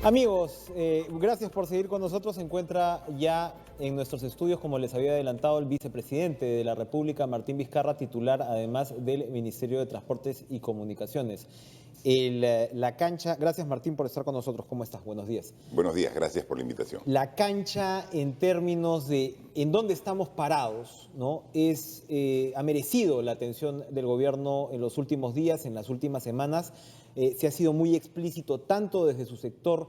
Amigos, gracias por seguir con nosotros. Se encuentra ya en nuestros estudios, como les había adelantado, el vicepresidente de la República, Martín Vizcarra, titular además del Ministerio de Transportes y Comunicaciones. La cancha, gracias Martín por estar con nosotros. ¿Cómo estás? Buenos días. Buenos días, gracias por la invitación. La cancha en términos de en dónde estamos parados, ¿no? Ha merecido la atención del gobierno en los últimos días, en las últimas semanas. Se ha sido muy explícito tanto desde su sector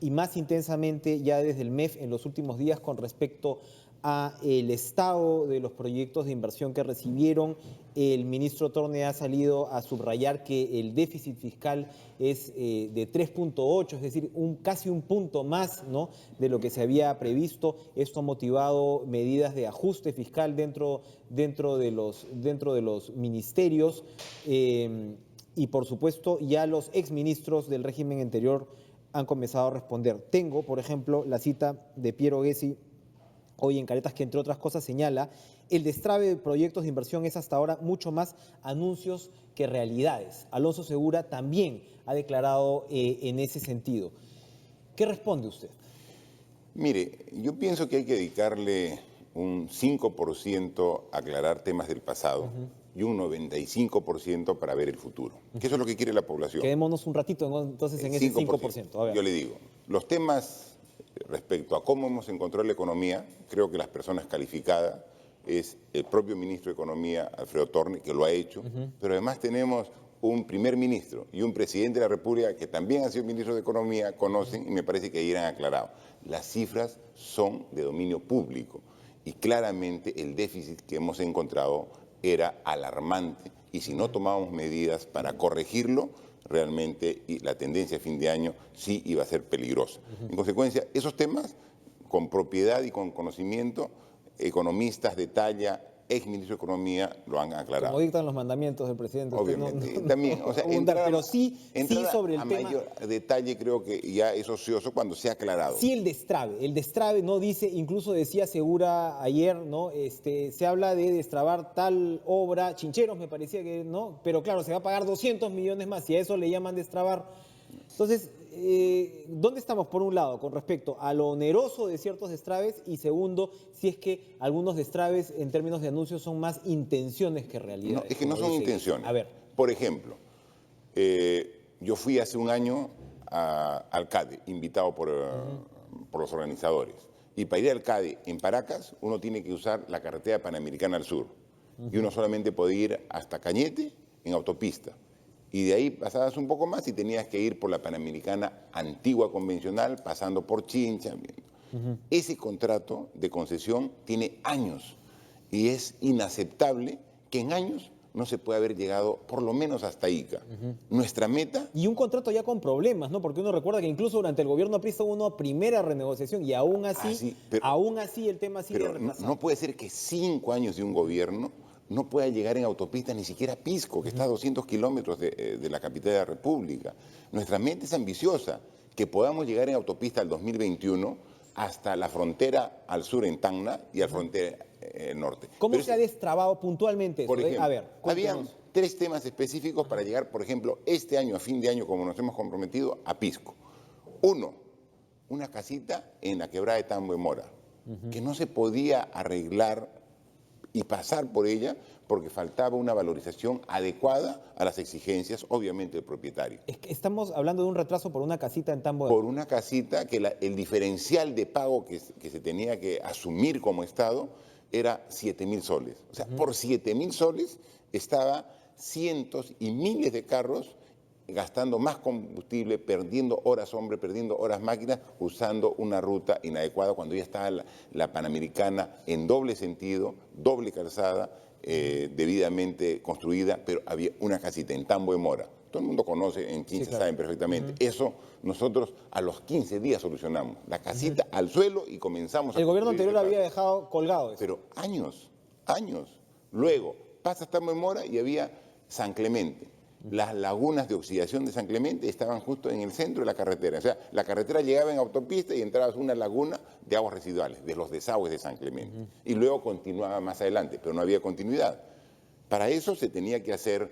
y más intensamente ya desde el MEF en los últimos días con respecto a el estado de los proyectos de inversión que recibieron. El ministro Torne ha salido a subrayar que el déficit fiscal es de 3.8, es decir, casi un punto más, ¿no?, de lo que se había previsto. Esto ha motivado medidas de ajuste fiscal dentro de los ministerios. Y por supuesto ya los exministros del régimen anterior han comenzado a responder. Tengo, por ejemplo, la cita de Piero Gessi hoy en Caretas, que entre otras cosas señala: el destrabe de proyectos de inversión es hasta ahora mucho más anuncios que realidades. Alonso Segura también ha declarado en ese sentido. ¿Qué responde usted? Mire, yo pienso que hay que dedicarle un 5% a aclarar temas del pasado y un 95% para ver el futuro. Que eso es lo que quiere la población. Quedémonos un ratito entonces en ese 5%. A ver. Yo le digo, los temas respecto a cómo hemos encontrado la economía, creo que las personas calificadas es el propio ministro de Economía, Alfredo Torne, que lo ha hecho, pero además tenemos un primer ministro y un presidente de la República que también ha sido ministro de Economía, conocen y me parece que ayer han aclarado. Las cifras son de dominio público y claramente el déficit que hemos encontrado era alarmante y si no tomábamos medidas para corregirlo, realmente la tendencia a fin de año sí iba a ser peligrosa. En consecuencia, esos temas, con propiedad y con conocimiento, economistas de talla, exministro de Economía, lo han aclarado. Como dictan los mandamientos del presidente. Obviamente, también. O sea, pero sí sobre el tema. Mayor detalle creo que ya es ocioso cuando se ha aclarado. Sí, el destrabe no dice, incluso decía Segura ayer, ¿no? Se habla de destrabar tal obra, Chincheros me parecía que, ¿no? Pero claro, se va a pagar 200 millones más y a eso le llaman destrabar. Entonces, ¿dónde estamos por un lado con respecto a lo oneroso de ciertos destraves y segundo, si es que algunos destraves en términos de anuncios son más intenciones que realidades? No, es que no son intenciones. A ver. Por ejemplo, yo fui hace un año al CADE, invitado por los organizadores. Y para ir al CADE en Paracas, uno tiene que usar la carretera Panamericana al sur. Y uno solamente puede ir hasta Cañete en autopista. Y de ahí pasabas un poco más y tenías que ir por la Panamericana antigua convencional, pasando por Chincha. Ese contrato de concesión tiene años y es inaceptable que en años no se pueda haber llegado por lo menos hasta Ica. Nuestra meta... Y un contrato ya con problemas, ¿no? Porque uno recuerda que incluso durante el gobierno aprista hubo una primera renegociación y aún así el tema sigue retrasado. No puede ser que 5 años de un gobierno no pueda llegar en autopista ni siquiera a Pisco, que está a 200 kilómetros de la capital de la República. Nuestra meta es ambiciosa, que podamos llegar en autopista al 2021 hasta la frontera al sur en Tacna y a la frontera norte. ¿Cómo se ha destrabado puntualmente eso? Por ejemplo, a ver, habían 3 temas específicos para llegar, por ejemplo, este año, a fin de año, como nos hemos comprometido, a Pisco. Uno, una casita en la quebrada de Tambo de Mora, que no se podía arreglar y pasar por ella porque faltaba una valorización adecuada a las exigencias, obviamente, del propietario. Es que estamos hablando de un retraso por una casita en Tambo de Mora. Por una casita que el diferencial de pago que se tenía que asumir como Estado era 7.000 soles. O sea, por 7.000 soles estaba cientos y miles de carros gastando más combustible, perdiendo horas hombre, perdiendo horas máquinas, usando una ruta inadecuada cuando ya estaba la Panamericana en doble sentido, doble calzada, debidamente construida, pero había una casita en Tambo de Mora. Todo el mundo conoce, en Chincha saben perfectamente. Eso nosotros a los 15 días solucionamos. La casita al suelo y comenzamos a... El gobierno anterior había dejado colgado eso. Pero años. Luego, pasas Tambo de Mora y había San Clemente. Las lagunas de oxidación de San Clemente estaban justo en el centro de la carretera. O sea, la carretera llegaba en autopista y entrabas a una laguna de aguas residuales, de los desagües de San Clemente. Y luego continuaba más adelante, pero no había continuidad. Para eso se tenía que hacer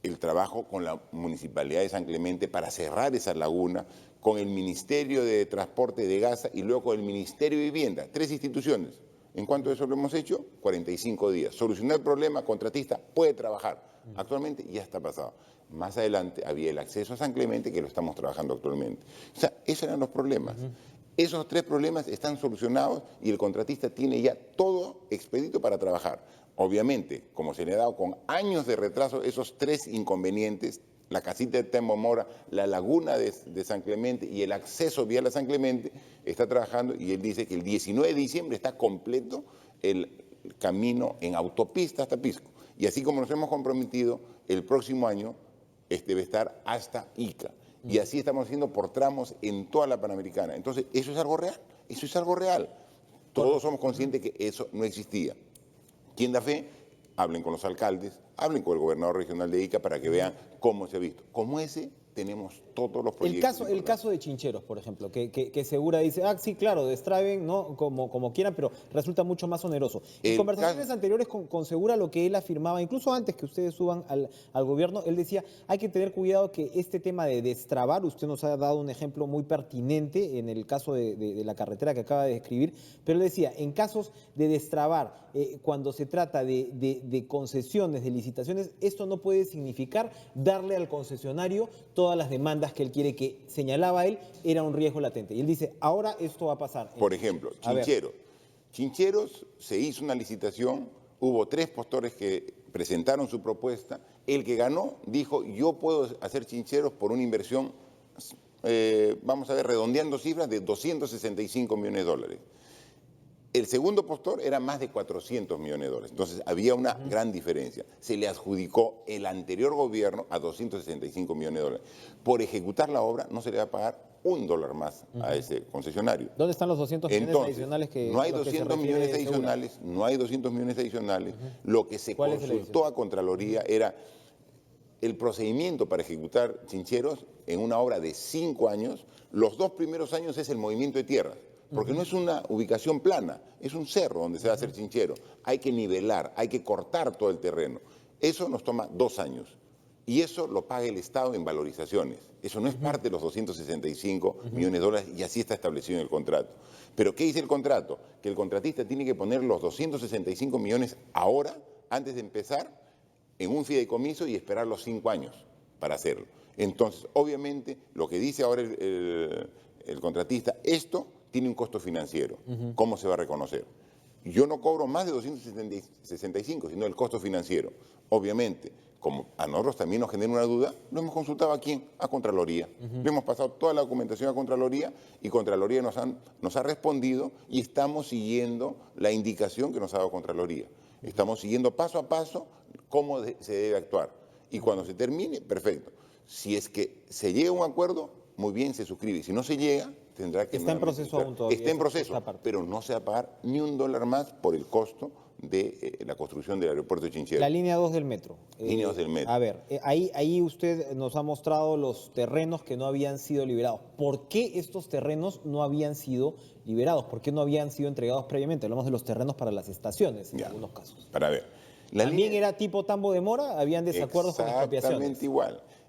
el trabajo con la Municipalidad de San Clemente para cerrar esa laguna, con el Ministerio de Transporte de Gaza y luego con el Ministerio de Vivienda, 3 instituciones. ¿En cuánto de eso lo hemos hecho? 45 días. Solucionar el problema, contratista puede trabajar. Actualmente ya está pasado. Más adelante había el acceso a San Clemente, que lo estamos trabajando actualmente. O sea, esos eran los problemas. Esos 3 problemas están solucionados y el contratista tiene ya todo expedito para trabajar. Obviamente, como se le ha dado con años de retraso esos 3 inconvenientes, la casita de Tembo Mora, la laguna de San Clemente y el acceso vial a San Clemente, está trabajando y él dice que el 19 de diciembre está completo el camino en autopista hasta Pisco. Y así como nos hemos comprometido, el próximo año debe estar hasta Ica. Y así estamos haciendo por tramos en toda la Panamericana. Entonces, eso es algo real, eso es algo real. Todos somos conscientes que eso no existía. Quien da fe, hablen con los alcaldes, hablen con el gobernador regional de Ica para que vean cómo se ha visto. Como ese, tenemos todos los proyectos. El caso de Chincheros, por ejemplo, que Segura dice, sí, claro, destraben, ¿no? Como quieran, pero resulta mucho más oneroso. En conversaciones anteriores con Segura, lo que él afirmaba, incluso antes que ustedes suban al gobierno, él decía, hay que tener cuidado que este tema de destrabar, usted nos ha dado un ejemplo muy pertinente en el caso de la carretera que acaba de describir, pero él decía, en casos de destrabar, cuando se trata de concesiones, de licitaciones, esto no puede significar darle al concesionario todas las demandas que él quiere, que señalaba él, era un riesgo latente. Y él dice, ahora esto va a pasar. Por ejemplo, Chincheros se hizo una licitación, hubo 3 postores que presentaron su propuesta, el que ganó dijo, yo puedo hacer Chincheros por una inversión, vamos a ver, redondeando cifras, de $265 millones. El segundo postor era más de $400 millones. Entonces había una gran diferencia. Se le adjudicó el anterior gobierno a $265 millones. Por ejecutar la obra no se le va a pagar $1 más a ese concesionario. ¿Dónde están los 200 millones adicionales que no hay 200 millones adicionales, no hay 200 millones adicionales. Lo que se consultó a Contraloría era el procedimiento para ejecutar Chincheros en una obra de 5 años. Los 2 primeros años es el movimiento de tierras. Porque no es una ubicación plana, es un cerro donde se va a hacer Chinchero. Hay que nivelar, hay que cortar todo el terreno. Eso nos toma 2 años. Y eso lo paga el Estado en valorizaciones. Eso no es parte de los 265 millones de dólares y así está establecido en el contrato. Pero ¿qué dice el contrato? Que el contratista tiene que poner los 265 millones ahora, antes de empezar, en un fideicomiso y esperar los 5 años para hacerlo. Entonces, obviamente, lo que dice ahora el contratista, esto tiene un costo financiero. ¿Cómo se va a reconocer? Yo no cobro más de 265, sino el costo financiero. Obviamente, como a nosotros también nos genera una duda, lo hemos consultado ¿a quién? A Contraloría. Le hemos pasado toda la documentación a Contraloría y Contraloría nos ha respondido y estamos siguiendo la indicación que nos ha dado Contraloría. Estamos siguiendo paso a paso cómo se debe actuar. Y cuando se termine, perfecto. Si es que se llega a un acuerdo, muy bien, se suscribe. Si no se llega, tendrá que... Está en proceso aún todavía. Está en proceso, pero no se va a pagar ni $1 más por el costo de la construcción del aeropuerto de Chinchero. La línea 2 del metro. Línea 2 del metro. A ver, ahí usted nos ha mostrado los terrenos que no habían sido liberados. ¿Por qué estos terrenos no habían sido liberados? ¿Por qué no habían sido entregados previamente? Hablamos de los terrenos para las estaciones, en algunos casos. Para ver. ¿También era tipo Tambo de Mora? ¿Habían desacuerdos con expropiaciones?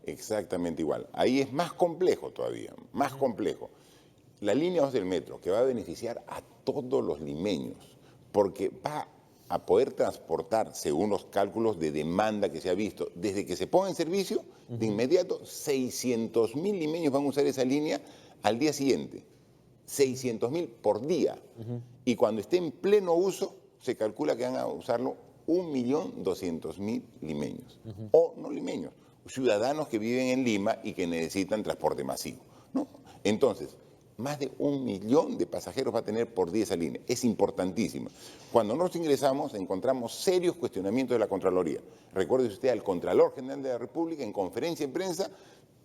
Exactamente igual. Ahí es más complejo todavía, más complejo. La línea 2 del metro, que va a beneficiar a todos los limeños, porque va a poder transportar, según los cálculos de demanda que se ha visto, desde que se ponga en servicio, de inmediato 600.000 limeños van a usar esa línea al día siguiente. 600.000 por día. Y cuando esté en pleno uso, se calcula que van a usarlo 1.200.000 limeños. O no limeños, ciudadanos que viven en Lima y que necesitan transporte masivo, ¿no? Entonces, más de 1 millón de pasajeros va a tener por día esa línea. Es importantísima. Cuando nosotros ingresamos, encontramos serios cuestionamientos de la Contraloría. Recuerde usted al Contralor General de la República en conferencia de prensa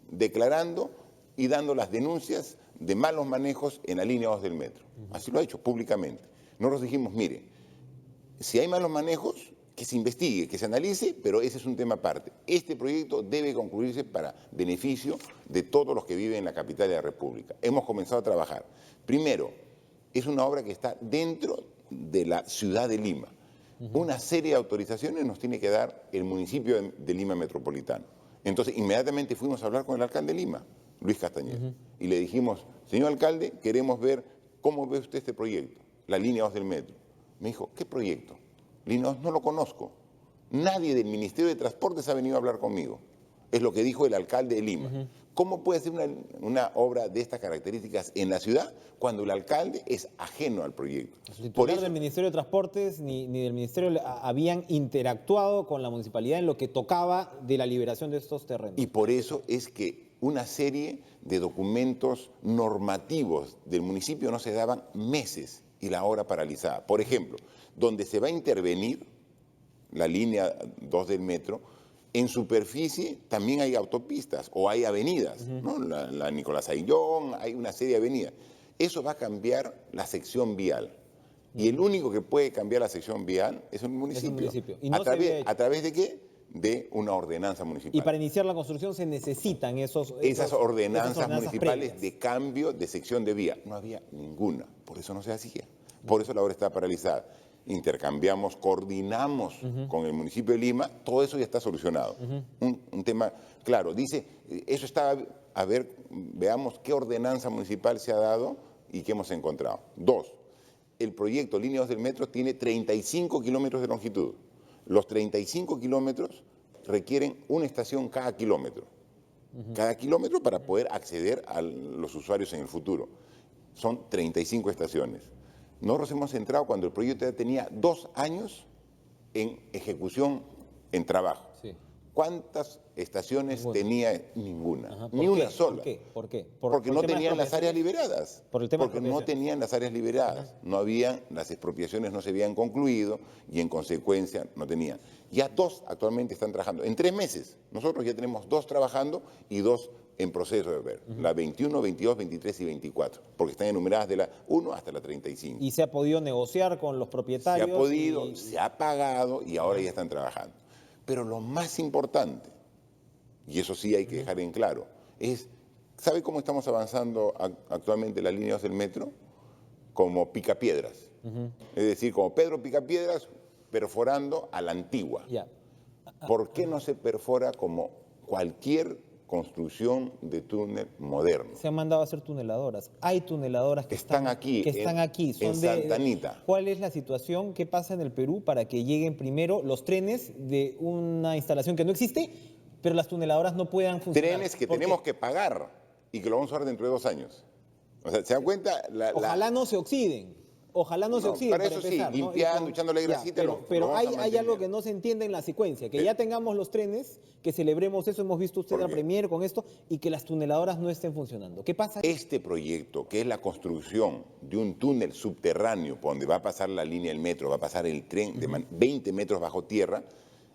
declarando y dando las denuncias de malos manejos en la línea 2 del metro. Así lo ha hecho públicamente. Nosotros dijimos, mire, si hay malos manejos, que se investigue, que se analice, pero ese es un tema aparte. Este proyecto debe concluirse para beneficio de todos los que viven en la capital de la República. Hemos comenzado a trabajar. Primero, es una obra que está dentro de la ciudad de Lima. Una serie de autorizaciones nos tiene que dar el municipio de Lima Metropolitano. Entonces, inmediatamente fuimos a hablar con el alcalde de Lima, Luis Castañeda, y le dijimos, señor alcalde, queremos ver cómo ve usted este proyecto, la línea 2 del metro. Me dijo, ¿qué proyecto? Línea 2 no lo conozco. Nadie del Ministerio de Transportes ha venido a hablar conmigo. Es lo que dijo el alcalde de Lima. ¿Cómo puede ser una obra de estas características en la ciudad cuando el alcalde es ajeno al proyecto? El titular del Ministerio de Transportes ni del Ministerio habían interactuado con la municipalidad en lo que tocaba de la liberación de estos terrenos. Y por eso es que una serie de documentos normativos del municipio no se daban meses y la obra paralizada. Por ejemplo, donde se va a intervenir la línea 2 del metro, en superficie también hay autopistas o hay avenidas, ¿no? La Nicolás Ayllón, hay una serie de avenidas. Eso va a cambiar la sección vial. Y el único que puede cambiar la sección vial es un municipio. Es un municipio. Y no ¿A través de qué? De una ordenanza municipal. Y para iniciar la construcción se necesitan esas ordenanzas municipales previas de cambio de sección de vía. No había ninguna, por eso no se hacía. Por eso la obra está paralizada. Intercambiamos, coordinamos con el municipio de Lima, todo eso ya está solucionado. Un tema, claro, dice, eso está, a ver, veamos qué ordenanza municipal se ha dado y qué hemos encontrado. 2, el proyecto Línea 2 del metro tiene 35 kilómetros de longitud. Los 35 kilómetros requieren una estación cada kilómetro. Cada kilómetro para poder acceder a los usuarios en el futuro. Son 35 estaciones. Nosotros hemos entrado cuando el proyecto ya tenía 2 años en ejecución, en trabajo. Sí. ¿Cuántas estaciones tenía? Ninguna, ni ¿Por qué? una sola. ¿Por qué? Porque no tenían las áreas liberadas. Por el tema de porque no expropiación. tenían las áreas liberadas. No habían, las expropiaciones no se habían concluido y en consecuencia no tenían. Ya 2 actualmente están trabajando. En 3 meses, nosotros ya tenemos 2 trabajando y 2 en proceso de ver. La 21, 22, 23 y 24. Porque están enumeradas de la 1 hasta la 35. Y se ha podido negociar con los propietarios. Se ha podido, se ha pagado y ahora ya están trabajando. Pero lo más importante, y eso sí hay que dejar en claro, es, ¿sabe cómo estamos avanzando actualmente las líneas del metro? Como picapiedras. Es decir, como Pedro Picapiedras perforando a la antigua. Ya. ¿Por qué no se perfora como cualquier construcción de túnel moderno? Se han mandado a hacer tuneladoras. Hay tuneladoras que Están aquí, Son en Santa Anita. ¿Cuál es la situación? ¿Qué pasa en el Perú para que lleguen primero los trenes de una instalación que no existe, pero las tuneladoras no puedan funcionar? Trenes que ¿Por qué? tenemos que pagar y que lo vamos a usar dentro de 2 años. O sea, ¿se dan cuenta? Ojalá no se oxiden. Ojalá no se oxiden. Para eso empezar, sí, ¿no? limpiando, echándole grasita. Pero hay algo que no se entiende en la secuencia, que ya tengamos los trenes, que celebremos eso, hemos visto usted la premier con esto, y que las tuneladoras no estén funcionando. ¿Qué pasa? Este proyecto, que es la construcción de un túnel subterráneo, por donde va a pasar la línea del metro, va a pasar el tren de 20 metros bajo tierra,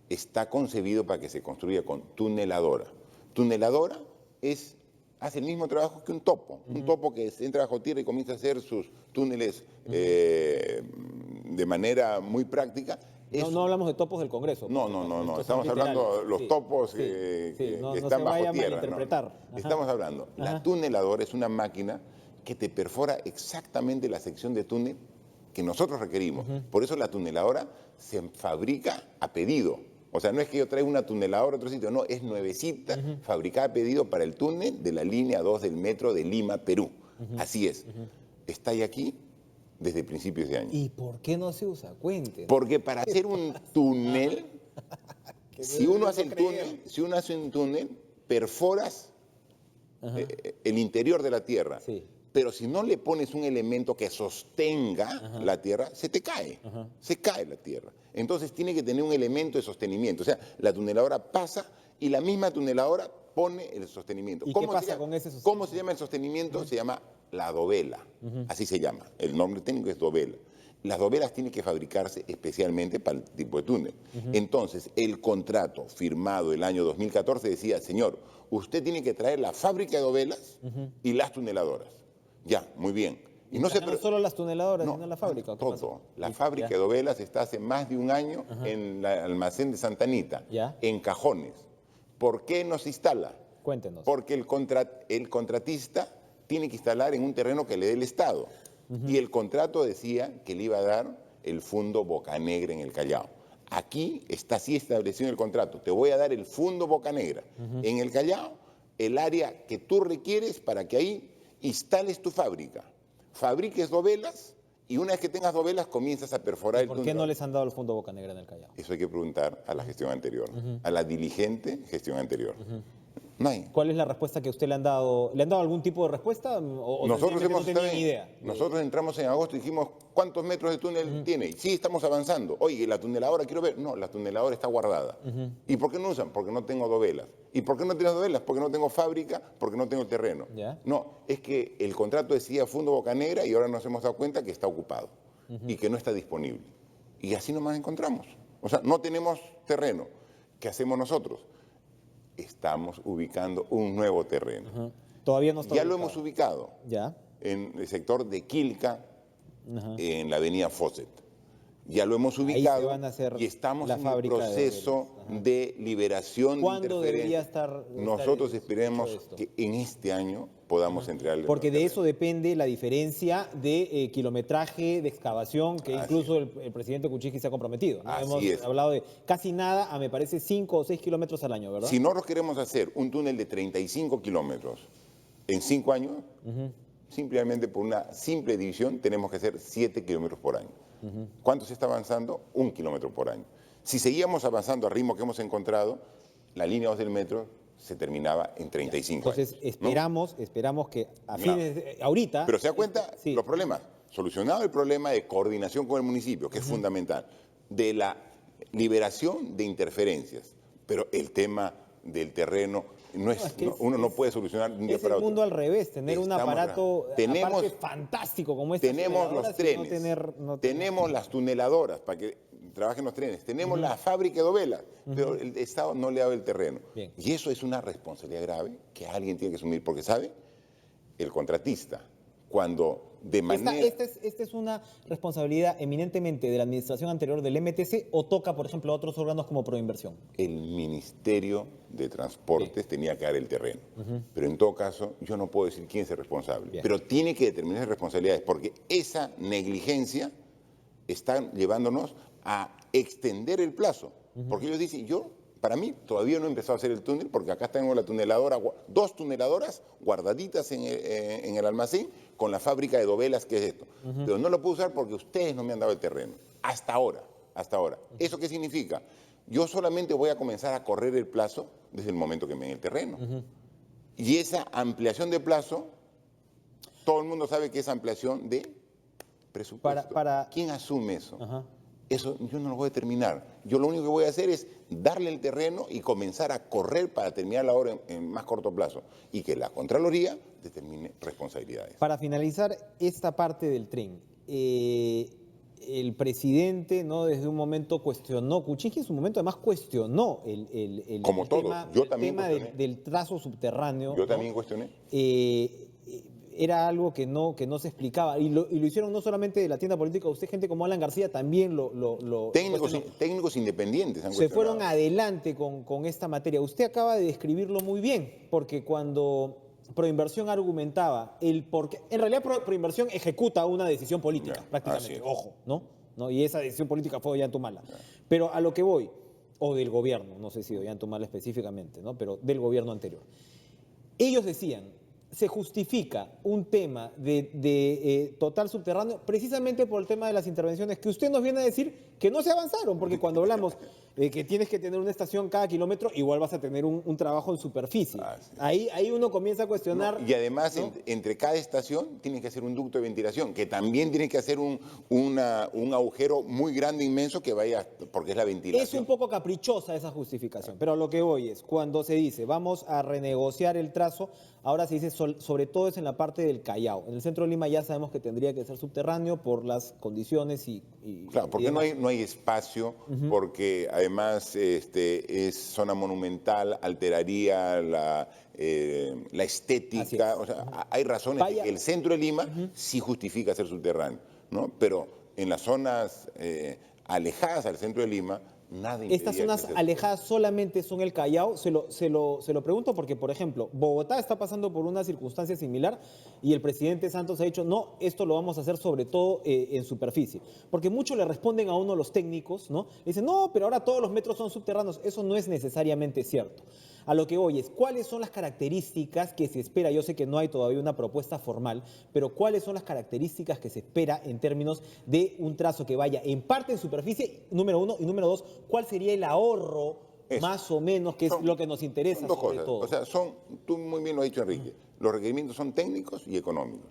está concebido para que se construya con tuneladora. Tuneladora hace el mismo trabajo que un topo. Un topo que entra bajo tierra y comienza a hacer sus túneles de manera muy práctica. No hablamos de topos del Congreso. No. Estamos hablando de los topos que están bajo tierra. Estamos hablando. La tuneladora es una máquina que te perfora exactamente la sección de túnel que nosotros requerimos. Por eso la tuneladora se fabrica a pedido. O sea, no es que yo traiga una tuneladora a otro sitio, no, es nuevecita, fabricada a pedido para el túnel de la línea 2 del metro de Lima, Perú. Así es. Está ahí aquí desde principios de año. ¿Y por qué no se usa? Cuéntenos. Porque para hacer un túnel, si uno hace un túnel, perforas el interior de la tierra. Sí. Pero si no le pones un elemento que sostenga la tierra, se te cae. Se cae la tierra. Entonces tiene que tener un elemento de sostenimiento. O sea, la tuneladora pasa y la misma tuneladora pone el sostenimiento. ¿Y qué pasa con ese sostenimiento? ¿Cómo se llama el sostenimiento? Se llama la dovela. Así se llama. El nombre técnico es dovela. Las dovelas tienen que fabricarse especialmente para el tipo de túnel. Entonces, el contrato firmado el año 2014 decía, señor, usted tiene que traer la fábrica de dovelas y las tuneladoras. Ya, muy bien. Y no solo las tuneladoras, sino la fábrica. Todo. La fábrica de dovelas está hace más de un año en el almacén de Santa Anita, en cajones. ¿Por qué no se instala? Cuéntenos. Porque el contratista tiene que instalar en un terreno que le dé el Estado. Y el contrato decía que le iba a dar el Fundo Bocanegra en el Callao. Aquí está así establecido en el contrato. Te voy a dar el Fundo Bocanegra en el Callao, el área que tú requieres para que ahí instales tu fábrica, fabriques dovelas y una vez que tengas dovelas comienzas a perforar el túnel. ¿Por qué no les han dado el Fondo Bocanegra en el Callao? Eso hay que preguntar a la gestión anterior, a la diligente gestión anterior. No hay. ¿Cuál es la respuesta que usted le han dado? ¿Le han dado algún tipo de respuesta o Nosotros no tenían idea? Nosotros entramos en agosto y dijimos, ¿cuántos metros de túnel tiene? Y sí, estamos avanzando. Oye, ¿la tuneladora quiero ver? No, la tuneladora está guardada. ¿Y por qué no usan? Porque no tengo dovelas. ¿Y por qué no tienes dovelas? Porque no tengo fábrica, porque no tengo terreno. ¿Ya? No, es que el contrato decía Fundo Bocanegra y ahora nos hemos dado cuenta que está ocupado y que no está disponible. Y así nomás encontramos. O sea, no tenemos terreno. ¿Qué hacemos nosotros? Estamos ubicando un nuevo terreno. Todavía no está Ya ubicado. lo hemos ubicado ¿Ya? en el sector de Quilca, en la avenida Fawcett. Ya lo hemos Ahí se ubicado van a hacer y estamos la en el fábrica de proceso de liberación de ¿Cuándo debería interferencias. estar Nosotros hecho esperemos esto? que en este año podamos entregarle. Porque los de terrenos. eso depende la diferencia de kilometraje, de excavación, que Así incluso el presidente Kuczynski se ha comprometido, ¿no? Así Hemos es. hablado de casi nada a, me parece, 5 o 6 kilómetros al año, ¿verdad? Si nosotros queremos hacer un túnel de 35 kilómetros en 5 años, simplemente por una simple división tenemos que hacer 7 kilómetros por año. ¿Cuánto se está avanzando? 1 kilómetro por año. Si seguíamos avanzando al ritmo que hemos encontrado, la línea 2 del metro se terminaba en 35 Entonces, años. ¿no? esperamos que a Claro. fines, ahorita... Pero se da cuenta Sí. los problemas. Solucionado el problema de coordinación con el municipio, que es fundamental, de la liberación de interferencias. Pero el tema del terreno no es, No, es que no, uno no puede solucionar de un día Es para el otro. mundo al revés, tener un Estamos aparato tenemos- aparte fantástico como este. Tenemos los trenes, tenemos las tuneladoras para que trabajen los trenes, tenemos la fábrica de dovelas, pero el Estado no le ha dado el terreno. Bien. Y eso es una responsabilidad grave que alguien tiene que asumir, porque ¿sabe? El contratista, cuando de manera... ¿Esta es una responsabilidad eminentemente de la administración anterior del MTC o toca, por ejemplo, a otros órganos como Proinversión? El Ministerio de Transportes tenía que dar el terreno. Pero en todo caso, yo no puedo decir quién es el responsable. Bien. Pero tiene que determinar las responsabilidades, porque esa negligencia está llevándonos a extender el plazo. Porque ellos dicen, para mí, todavía no he empezado a hacer el túnel, porque acá tengo la tuneladora, 2 tuneladoras guardaditas en el almacén con la fábrica de dovelas, que es esto. Pero no lo puedo usar porque ustedes no me han dado el terreno. Hasta ahora. ¿Eso qué significa? Yo solamente voy a comenzar a correr el plazo desde el momento que me den el terreno. Y esa ampliación de plazo, todo el mundo sabe que es ampliación de presupuesto. ¿Quién asume eso? Eso yo no lo voy a determinar. Yo lo único que voy a hacer es darle el terreno y comenzar a correr para terminar la obra en más corto plazo. Y que la Contraloría determine responsabilidades. Para finalizar esta parte del tren, el presidente, ¿no?, desde un momento cuestionó, Kuczynski en su momento además cuestionó Como el todos, tema, yo también tema cuestioné. del trazo subterráneo. Yo ¿no? también cuestioné. Era algo que no se explicaba. Y lo hicieron no solamente de la tienda política, usted, gente como Alan García, también lo cuestionó. Técnicos independientes han Se cuestionado. fueron adelante con esta materia. Usted acaba de describirlo muy bien, porque cuando Proinversión argumentaba el por qué, en realidad Proinversión ejecuta una decisión política, Ya, prácticamente, así es. ojo, ¿no? Y esa decisión política fue de Ollantumala. Pero a lo que voy, o del gobierno, no sé si de Ollantumala específicamente, ¿no?, pero del gobierno anterior. Ellos decían, se justifica un tema de total subterráneo precisamente por el tema de las intervenciones que usted nos viene a decir que no se avanzaron, porque cuando hablamos de que tienes que tener una estación cada kilómetro, igual vas a tener un trabajo en superficie. Sí. Ahí uno comienza a cuestionar. Y además, ¿no?, entre cada estación tiene que hacer un ducto de ventilación, que también tiene que hacer un agujero muy grande, inmenso, que vaya, porque es la ventilación. Es un poco caprichosa esa justificación, pero a lo que voy es, cuando se dice vamos a renegociar el trazo, ahora se dice sobre todo es en la parte del Callao. En el centro de Lima ya sabemos que tendría que ser subterráneo por las condiciones y Claro, porque demás. no hay espacio, porque además es zona monumental, alteraría la estética. O sea, hay razones de que el centro de Lima sí justifica ser subterráneo, ¿no? Pero en las zonas alejadas al centro de Lima nada impedía Estas que zonas se- alejadas solamente son el Callao. Se lo pregunto porque, por ejemplo, Bogotá está pasando por una circunstancia similar y el presidente Santos ha dicho, no, esto lo vamos a hacer sobre todo en superficie. Porque muchos le responden a uno los técnicos, ¿no? Le dicen, no, pero ahora todos los metros son subterráneos. Eso no es necesariamente cierto. A lo que voy es, ¿cuáles son las características que se espera? Yo sé que no hay todavía una propuesta formal, pero ¿cuáles son las características que se espera en términos de un trazo que vaya en parte en superficie, número uno, y número dos, ¿cuál sería el ahorro Eso. más o menos, que es Son- lo que nos interesa Son dos sobre cosas. todo? O sea, tú muy bien lo has dicho, Enrique, los requerimientos son técnicos y económicos.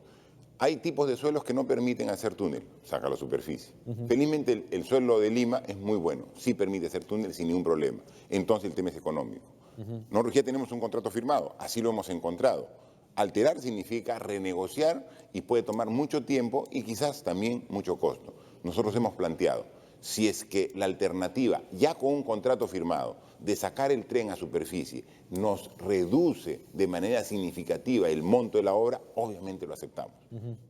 Hay tipos de suelos que no permiten hacer túnel, saca la superficie. Felizmente el suelo de Lima es muy bueno, sí permite hacer túnel sin ningún problema. Entonces el tema es económico. Nosotros ya tenemos un contrato firmado, así lo hemos encontrado. Alterar significa renegociar y puede tomar mucho tiempo y quizás también mucho costo. Nosotros hemos planteado, si es que la alternativa, ya con un contrato firmado, de sacar el tren a superficie, nos reduce de manera significativa el monto de la obra, obviamente lo aceptamos.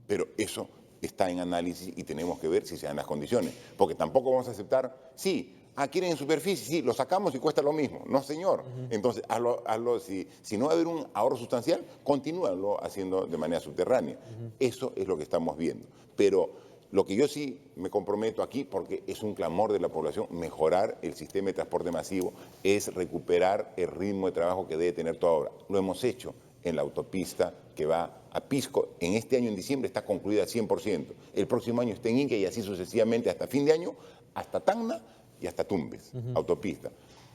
Pero eso está en análisis y tenemos que ver si se dan las condiciones. Porque tampoco vamos a aceptar, sí, quieren en superficie, sí, lo sacamos y cuesta lo mismo. No, señor. Entonces, hazlo si no va a haber un ahorro sustancial, continúalo haciendo de manera subterránea. Eso es lo que estamos viendo. Pero lo que yo sí me comprometo aquí, porque es un clamor de la población, mejorar el sistema de transporte masivo, es recuperar el ritmo de trabajo que debe tener toda obra. Lo hemos hecho en la autopista que va a Pisco. En este año, en diciembre, está concluida al 100%. El próximo año está en Inca y así sucesivamente hasta fin de año, hasta Tacna y hasta Tumbes, autopista.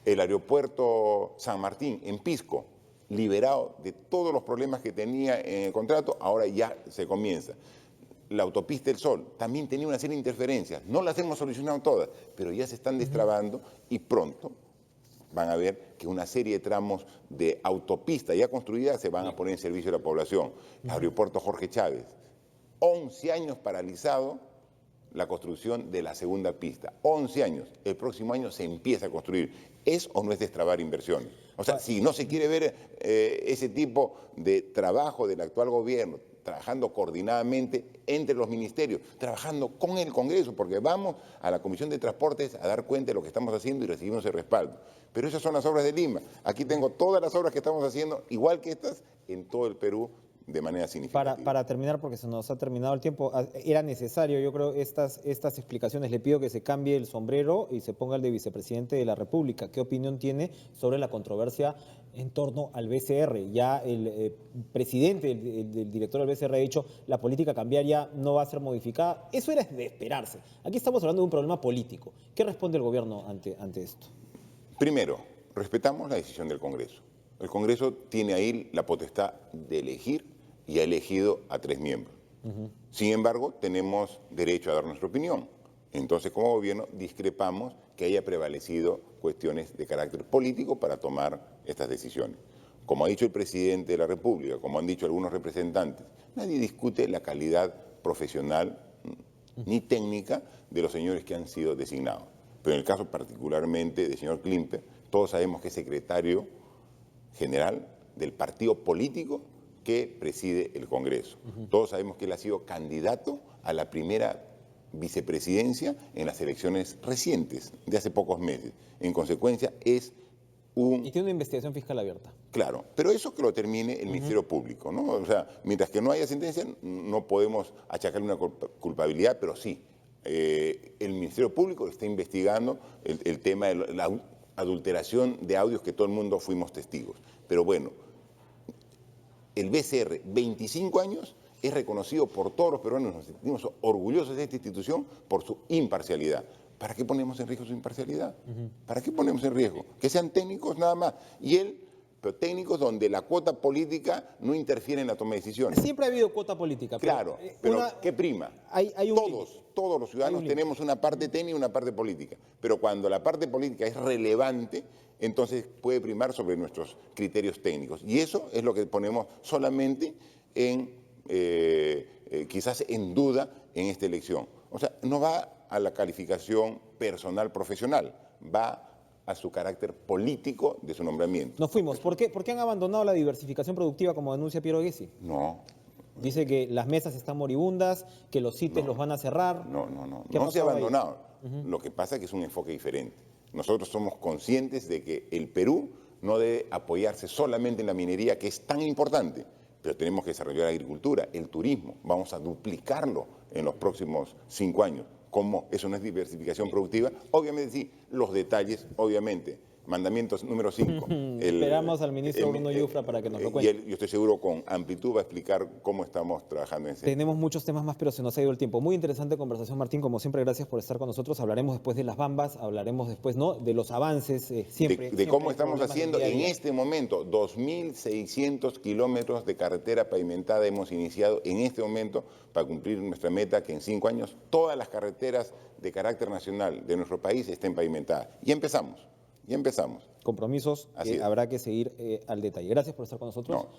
El aeropuerto San Martín en Pisco, liberado de todos los problemas que tenía en el contrato, ahora ya se comienza. La autopista del Sol también tenía una serie de interferencias, no las hemos solucionado todas, pero ya se están destrabando y pronto van a ver que una serie de tramos de autopista ya construidas se van a poner en servicio de la población. El aeropuerto Jorge Chávez, 11 años paralizado la construcción de la segunda pista. 11 años. El próximo año se empieza a construir. ¿Es o no es destrabar inversiones? O sea, si no se quiere ver ese tipo de trabajo del actual gobierno, trabajando coordinadamente entre los ministerios, trabajando con el Congreso, porque vamos a la Comisión de Transportes a dar cuenta de lo que estamos haciendo y recibimos el respaldo. Pero esas son las obras de Lima. Aquí tengo todas las obras que estamos haciendo, igual que estas, en todo el Perú, de manera significativa. Para terminar, porque se nos ha terminado el tiempo, era necesario, yo creo, estas explicaciones. Le pido que se cambie el sombrero y se ponga el de vicepresidente de la República. ¿Qué opinión tiene sobre la controversia en torno al BCR? Ya el presidente, el director del BCR ha dicho, la política cambiaria no va a ser modificada. Eso era de esperarse. Aquí estamos hablando de un problema político. ¿Qué responde el gobierno ante esto? Primero, respetamos la decisión del Congreso. El Congreso tiene ahí la potestad de elegir y ha elegido a 3 miembros. Sin embargo, tenemos derecho a dar nuestra opinión. Entonces, como gobierno, discrepamos que haya prevalecido cuestiones de carácter político para tomar estas decisiones. Como ha dicho el presidente de la República, como han dicho algunos representantes, nadie discute la calidad profesional ni técnica de los señores que han sido designados. Pero en el caso particularmente del señor Klimper, todos sabemos que es secretario general del partido político que preside el Congreso. Todos sabemos que él ha sido candidato a la primera vicepresidencia en las elecciones recientes, de hace pocos meses. En consecuencia, es Y tiene una investigación fiscal abierta. Claro, pero eso que lo termine el Ministerio Público, ¿no? O sea, mientras que no haya sentencia, no podemos achacarle una culpabilidad, pero sí, el Ministerio Público está investigando el tema de la adulteración de audios que todo el mundo fuimos testigos. Pero bueno, el BCR, 25 años, es reconocido por todos los peruanos, nos sentimos orgullosos de esta institución por su imparcialidad. ¿Para qué ponemos en riesgo su imparcialidad? ¿Para qué ponemos en riesgo? Que sean técnicos nada más. Y él, pero técnicos donde la cuota política no interfiere en la toma de decisiones. Siempre ha habido cuota política. Claro, pero ¿qué prima? Todos los ciudadanos tenemos una parte técnica y una parte política. Pero cuando la parte política es relevante, entonces puede primar sobre nuestros criterios técnicos. Y eso es lo que ponemos solamente quizás en duda en esta elección. O sea, no va a la calificación personal profesional, va a su carácter político de su nombramiento. Nos fuimos. ¿Por qué han abandonado la diversificación productiva como denuncia Piero Gessi? No. Dice que las mesas están moribundas, que los CITES los van a cerrar. No se ha abandonado. Lo que pasa es que es un enfoque diferente. Nosotros somos conscientes de que el Perú no debe apoyarse solamente en la minería, que es tan importante, pero tenemos que desarrollar la agricultura, el turismo. Vamos a duplicarlo en los próximos 5 años. ¿Cómo? Eso no es diversificación productiva. Obviamente sí, los detalles, obviamente. Mandamientos número 5. Esperamos al ministro Bruno Yufra para que nos lo cuente. Yo estoy seguro con amplitud va a explicar cómo estamos trabajando en ese. Tenemos muchos temas más, pero se nos ha ido el tiempo. Muy interesante conversación, Martín. Como siempre, gracias por estar con nosotros. Hablaremos después de las bambas, hablaremos después, ¿no?, de los avances, siempre. De cómo hay estamos problemas haciendo del día a en día. este momento. 2.600 kilómetros de carretera pavimentada hemos iniciado en este momento para cumplir nuestra meta que en 5 años todas las carreteras de carácter nacional de nuestro país estén pavimentadas. Y empezamos. Compromisos Así que es. habrá que seguir al detalle. Gracias por estar con nosotros. No,